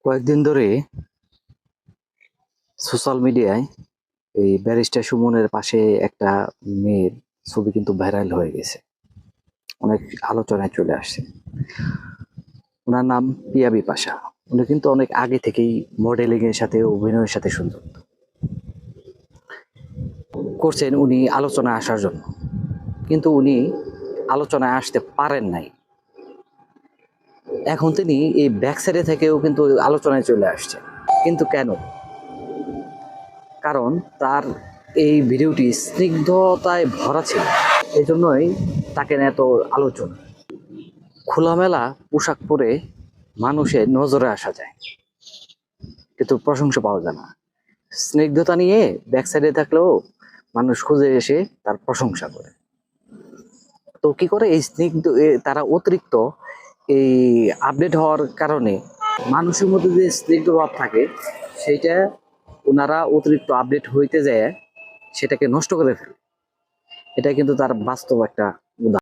কয়েকদিন ধরে সোশ্যাল মিডিয়ায় এই ব্যারিস্টার সুমনের পাশে একটা মেয়ের ছবি কিন্তু ভাইরাল হয়ে গেছে, অনেক আলোচনায় চলে আসছে। ওনার নাম পিয়া বিপাশা। উনি কিন্তু অনেক আগে থেকেই মডেলিং এর সাথে অভিনয়ের সাথে সংযুক্ত করছেন উনি আলোচনায় আসার জন্য, কিন্তু উনি আলোচনায় আসতে পারেন নাই। এখন তিনি এই ব্যাক সাইডে থেকেও কিন্তু আলোচনায় চলে আসছে, কিন্তু কেন? কারণ তার এই ভিডিওটি স্নিগ্ধতায় ভরা ছিল, এই জন্যই তাকে নিয়ে এত আলোচনা। খোলামেলা পোশাক পরে মানুষের নজরে আসা যায়, কিন্তু প্রশংসা পাওয়া যায় না। স্নিগ্ধতা নিয়ে ব্যাক সাইডে থাকলেও মানুষ খুঁজে এসে তার প্রশংসা করে। তো কি করে এই তারা অতিরিক্ত এই আপডেট হওয়ার কারণে মানুষের মধ্যে যে স্নিগ্ধ ভাব থাকে সেইটা ওনারা অতিরিক্ত আপডেট হইতে যায় সেটাকে নষ্ট করে ফেলে। এটা কিন্তু তার বাস্তব একটা উদাহরণ।